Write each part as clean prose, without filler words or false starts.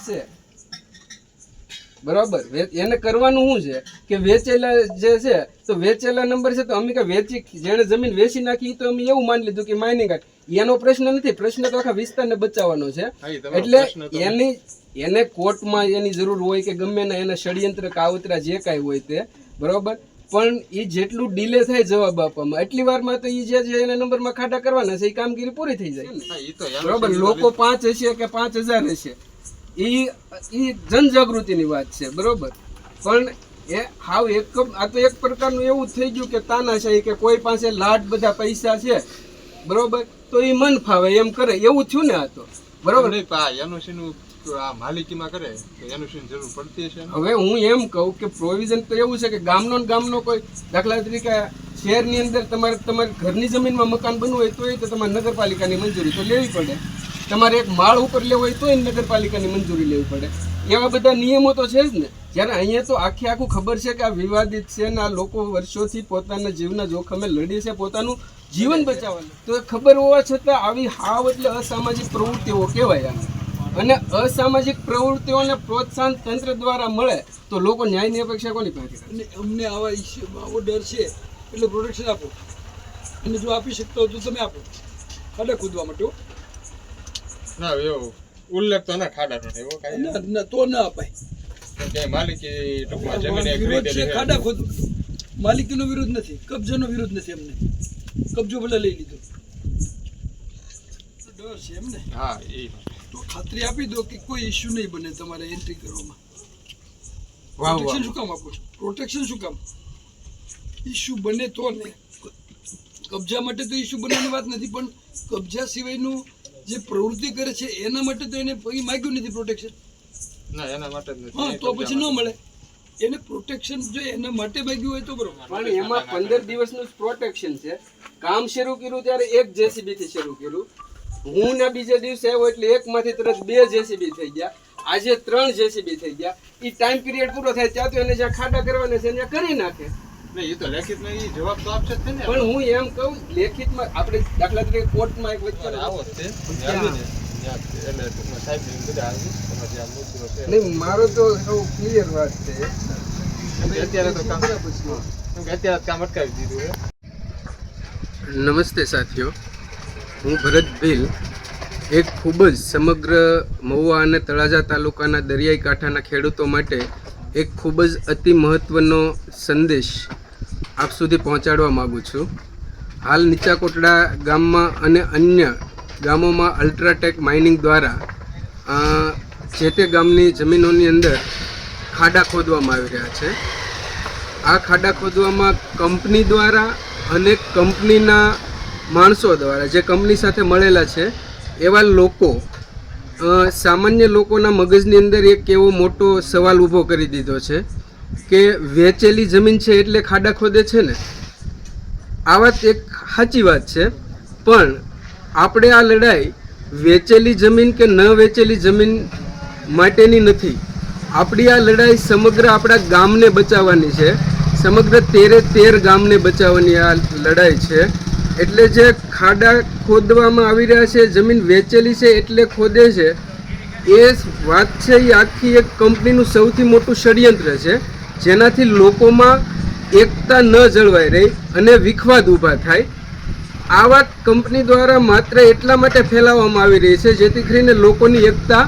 છે બરાબર. એને કરવાનું શું છે કે વેચેલા જે છે તો વેચેલા નંબર છે તો અમે કે વેચી જેને જમીન વેચી નાખી તો અમે એવું માની લીધું કે માઇનિંગ એનો પ્રશ્ન નથી. પ્રશ્ન તો આખા વિસ્તારને બચાવવાનો છે. એટલે એને કોર્ટમાં એની જરૂર હોય કે ગમે ને એને ષડયંત્ર કાવતરા જે કાંઈ હોય તે બરાબર, પણ એ જેટલું ડીલે થાય જવાબ આપવામાં એટલી વારમાં તો એ જે એના નંબરમાં ખાડા કરવાના છે એ કામગીરી પૂરી થઈ જાય બરાબર. લોકો 5 હશે કે 5000 હશે એ જનજાગૃતિની વાત છે બરોબર, પણ એ હાવ આ તો એક પ્રકારનું એવું થઈ ગયું કે તાનાશાહી કે કોઈ પાસે લાડ બધા પૈસા છે બરોબર તો એ મન ફાવે એમ કરે એવું થયું ને આ તો બરોબર. માલિકીમાં કરે તો એનું શું જરૂર પડતી હશે? હવે હું એમ કહું કે પ્રોવિઝન તો એવું છે કે ગામનો કોઈ દાખલા તરીકે શહેરની અંદર તમારે ઘરની જમીનમાં મકાન બનવું હોય તો તમારે નગરપાલિકાની મંજૂરી તો લેવી પડે. તમારે એક માળ ઉપર લેવો હોય તો નગરપાલિકાની મંજૂરી લેવી પડે. એવા બધા નિયમો તો છે જ ને. જ્યારે અહીંયા તો આખું ખબર છે કે આ વિવાદિત છે ને આ લોકો વર્ષોથી પોતાના જીવના જોખમે લડી છે પોતાનું જીવન બચાવવાનું, તો ખબર હોવા છતાં આવી હાવ એટલે અસામાજિક પ્રવૃત્તિઓ કહેવાય. અને અસામાજિક પ્રવૃત્તિઓને પ્રોત્સાહન તંત્ર દ્વારા મળે તો લોકો ન્યાયની અપેક્ષા કોની પાસે? અને અમને આવા ઇસ્યુમાં આવો ડર છે એટલે પ્રોટેક્શન આપો, અને જો આપી શકતા હો તો તમે આપો ખાડા ખોદવા માટે. ના એવો ઉલ્લેખ તો ના ખાડા એવો કાંઈ ના તો ના અપાય. માલિકી ટૂંકમાં જમીન વિરોધ છે ખાડા ખોદવા, માલિકીનો વિરોધ નથી, કબજાનો વિરોધ નથી. અમને કબજો ભલે લઈ લીધો, ડર છે એમને. હા એ તો ખાતરી આપી દો કે કોઈ ઇસ્યુ નહીં બને તમારે એન્ટ્રી કરવામાં. વાહ પ્રોટેક્શન શું કામ આપો? પ્રોટેક્શન શું કામ? ઇસ્યુ બને તો ને. કબજા માટે તો ઇસ્યુ બનવાની વાત નથી, પણ કબજા સિવાયનું જે પ્રવૃત્તિ કરે છે એના માટે તો એને માગ્યું નથી પ્રોટેક્શન. ના એના માટે જ નથી. હા તો પછી ન મળે એને પ્રોટેક્શન. જો એના માટે માગ્યું હોય તો બરોબર, પણ એમાં 15 દિવસનું પ્રોટેક્શન છે. કામ શરૂ કર્યું ત્યારે એક જેસીબી થી શરૂ કર્યું. હું ના બીજે દિવસે આવ્યો એટલે એકમાંથી તરત 2 જેસીબી થઈ ગયા. આજે 3 જેસીબી થઈ ગયા. એ ટાઈમ પીરિયડ પૂરો થાય ત્યાં તો એને જ્યાં ખાડા કરવાના છે ત્યાં કરી નાખે. નહીં એ તો લેખિતમાં એ જવાબ તો આપશે જ ને. પણ હું એમ કહું લેખિતમાં આપણે દાખલા તરીકે કોર્ટમાં એક વચ્ચે આવો જ છે એટલે ટૂંકમાં સાહેબ બધા આવ્યું તમારે જે આ મુદ્દો છે. નહીં મારો તો સૌ ક્લિયર વાત છે. અત્યારે તો કામ અત્યારે કામ અટકાવી દીધું છે. નમસ્તે સાથીઓ, હું ભરત ભીલ એક ખૂબ જ સમગ્ર મહુવા અને તળાજા તાલુકાના દરિયાઈ કાંઠાના ખેડૂતો માટે એક ખૂબ જ અતિ મહત્ત્વનો સંદેશ આપ સુધી પહોંચાડવા માગું છું. હાલ નીચા કોટડા ગામમાં અને અન્ય ગામોમાં અલ્ટ્રાટેક માઇનિંગ દ્વારા જે તે ગામની જમીનોની અંદર ખાડા ખોદવામાં આવી રહ્યા છે. આ ખાડા ખોદવામાં કંપની દ્વારા અને કંપનીના માણસો દ્વારા જે કંપની સાથે મળેલા છે એવા લોકો સામાન્ય લોકોના મગજની અંદર એક એવો મોટો સવાલ ઊભો કરી દીધો છે કે વેચેલી જમીન છે એટલે ખાડા ખોદે છે ને. આ વાત એક સાચી વાત છે, પણ આપણે આ લડાઈ વેચેલી જમીન કે ન વેચેલી જમીન માટેની નથી. આપણી આ લડાઈ સમગ્ર આપણા ગામને બચાવવાની છે. સમગ્ર 13 ગામને બચાવવાની આ લડાઈ છે. એટલે જે ખાડા ખોદવામાં આવી રહ્યા છે, જમીન વેચેલી છે એટલે ખોદે છે, એ વાત છે એ આખી એક કંપનીનું સૌથી મોટું ષડયંત્ર છે, જેનાથી લોકોમાં એકતા ન જળવાઈ રહી અને વિખવાદ ઊભા થાય. આ વાત કંપની દ્વારા માત્ર એટલા માટે ફેલાવવામાં આવી રહી છે જેથી કરીને લોકોની એકતા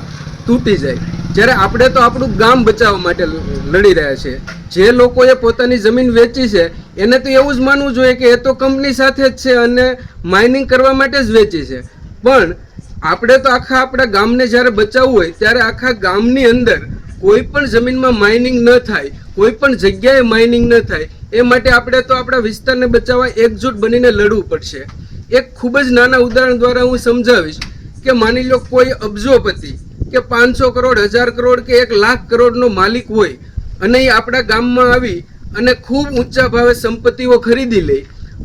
તૂટી જાય. જ્યારે આપણે તો આપણું ગામ બચાવવા માટે લડી રહ્યા છીએ. જે લોકોએ પોતાની જમીન વેચી છે એને તો એવું જ માનવું જોઈએ કે એ તો કંપની સાથે જ છે અને માઇનિંગ કરવા માટે જ વેચી છે. પણ આપણે તો આપણા ગામને જ્યારે બચાવવું હોય ત્યારે આખા ગામની અંદર કોઈ પણ જમીનમાં માઇનિંગ ન થાય, કોઈ પણ જગ્યાએ માઇનિંગ ન થાય, એ માટે આપણે તો આપણા વિસ્તારને બચાવવા એકજૂટ બનીને લડવું પડશે. એક ખૂબ જ નાના ઉદાહરણ દ્વારા હું સમજાવીશ કે માની લો કોઈ અબજોપતિ કે 500 કરોડ 1000 કરોડ કે 1 લાખ કરોડનો માલિક હોય અને એ આપણા ગામમાં આવી અને ખૂબ ઊંચા ભાવે સંપત્તિઓ ખરીદી લે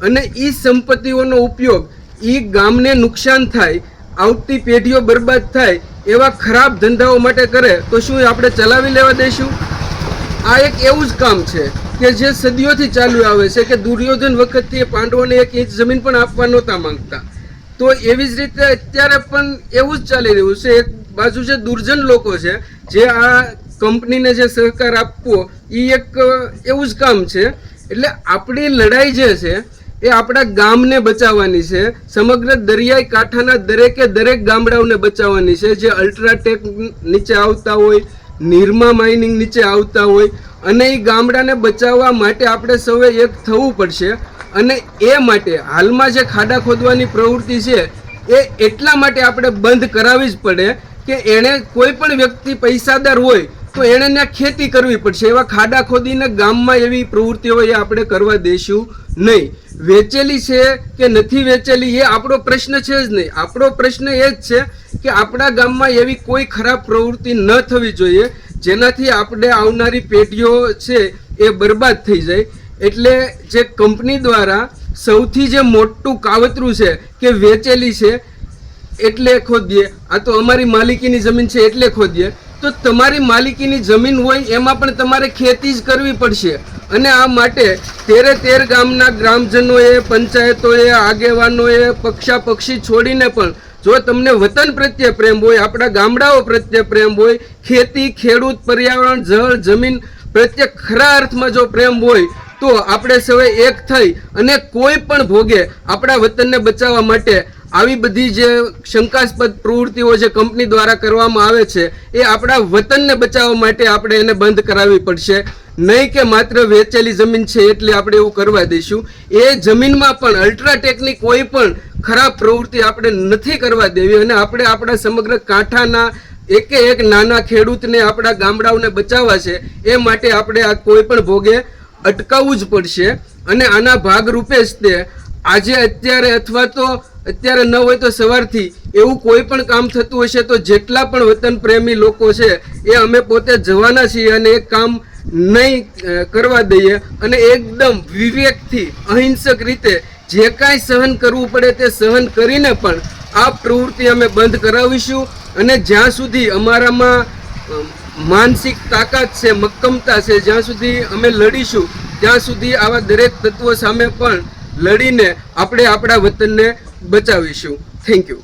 અને એ સંપત્તિઓનો ઉપયોગ એ ગામને નુકસાન થાય, આવતી પેઢીઓ બરબાદ થાય એવા ખરાબ ધંધાઓ માટે કરે તો શું આપણે ચલાવી લેવા દઈશું? આ એક એવું જ કામ છે કે જે સદીઓથી ચાલ્યું આવે છે કે દુર્યોધન વખતથી પાંડવોને 1 ઇંચ જમીન પણ આપવા નહોતા માંગતા. તો એવી જ રીતે અત્યારે પણ એવું જ ચાલી રહ્યું છે. એક બાજુ જે દુર્જન લોકો છે જે આ કંપનીને જે સહકાર આપવો એ એક એવું જ કામ છે. એટલે આપણી લડાઈ જે છે એ આપણા ગામને બચાવવાની છે, સમગ્ર દરિયાઈ કાંઠાના દરેક ગામડાઓને બચાવવાની છે જે અલ્ટ્રાટેક નીચે આવતા હોય, નિરમા માઇનિંગ નીચે આવતા હોય, અને એ ગામડાને બચાવવા માટે આપણે સૌએ એક થવું પડશે. અને એ માટે હાલમાં જે ખાડા ખોદવાની પ્રવૃત્તિ છે એ એટલા માટે આપણે બંધ કરાવવી જ પડે કે એણે કોઈ પણ વ્યક્તિ પૈસાદાર હોય તો એણે ત્યાં ખેતી કરવી પડશે. એવા ખાડા ખોદીને ગામમાં એવી પ્રવૃત્તિઓ એ આપણે કરવા દઈશું નહીં. વેચેલી છે કે નથી વેચેલી એ આપણો પ્રશ્ન છે જ નહીં. આપણો પ્રશ્ન એ જ છે કે આપણા ગામમાં એવી કોઈ ખરાબ પ્રવૃત્તિ ન થવી જોઈએ જેનાથી આપણે આવનારી પેઢીઓ છે એ બરબાદ થઈ જાય. એટલે જે કંપની દ્વારા સૌથી જે મોટું કાવતરું છે કે વેચેલી છે એટલે ખોદીએ, આ તો અમારી માલિકીની જમીન છે એટલે ખોદીએ. તો તમારી માલિકીની જમીન હોય એમાં પણ તમારે ખેતી જ કરવી પડશે. અને આ માટે 13 ગામના ગ્રામજનોએ, પંચાયતોએ, આગેવાનોએ પક્ષી છોડીને પણ જો તમને વતન પ્રત્યે પ્રેમ હોય, આપણા ગામડાઓ પ્રત્યે પ્રેમ હોય, ખેતી, ખેડૂત, પર્યાવરણ, જળ, જમીન પ્રત્યે ખરા અર્થમાં જો પ્રેમ હોય તો આપણે સૌએ એક થઈ અને કોઈ પણ ભોગે આપણા વતનને બચાવવા માટે આવી બધી જે શંકાસ્પદ પ્રવૃત્તિઓ જે કંપની દ્વારા કરવામાં આવે છે એ આપણા વતનને બચાવવા માટે આપણે એને બંધ કરાવવી પડશે. નહીં કે માત્ર વેચેલી જમીન છે એટલે આપણે એવું કરવા દઈશું. એ જમીનમાં પણ અલ્ટ્રાટેકની કોઈ પણ ખરાબ પ્રવૃત્તિ આપણે નથી કરવા દેવી. અને આપણે આપણા સમગ્ર કાંઠાના એક નાના ખેડૂતને, આપણા ગામડાઓને બચાવવા છે એ માટે આપણે આ કોઈ પણ ભોગે અટકાવવું જ પડશે. અને આના ભાગરૂપે જ તે આજે અત્યારે અથવા તો અત્યારે ન હોય તો સવારથી એવું કોઈ પણ કામ થતું હશે તો જેટલા પણ વતન પ્રેમી લોકો છે એ અમે પોતે જવાના છીએ અને એ કામ નહીં કરવા દઈએ. અને એકદમ વિવેકથી, અહિંસક રીતે જે કાંઈ સહન કરવું પડે તે સહન કરીને પણ આ પ્રવૃત્તિ અમે બંધ કરાવીશું. અને જ્યાં સુધી અમારામાં માનસિક તાકાત છે, મક્કમતા છે, જ્યાં સુધી અમે લડીશું ત્યાં સુધી આવા દરેક તત્વો સામે પણ લડીને આપણે આપણા વતનને બચાવીશું. Thank you.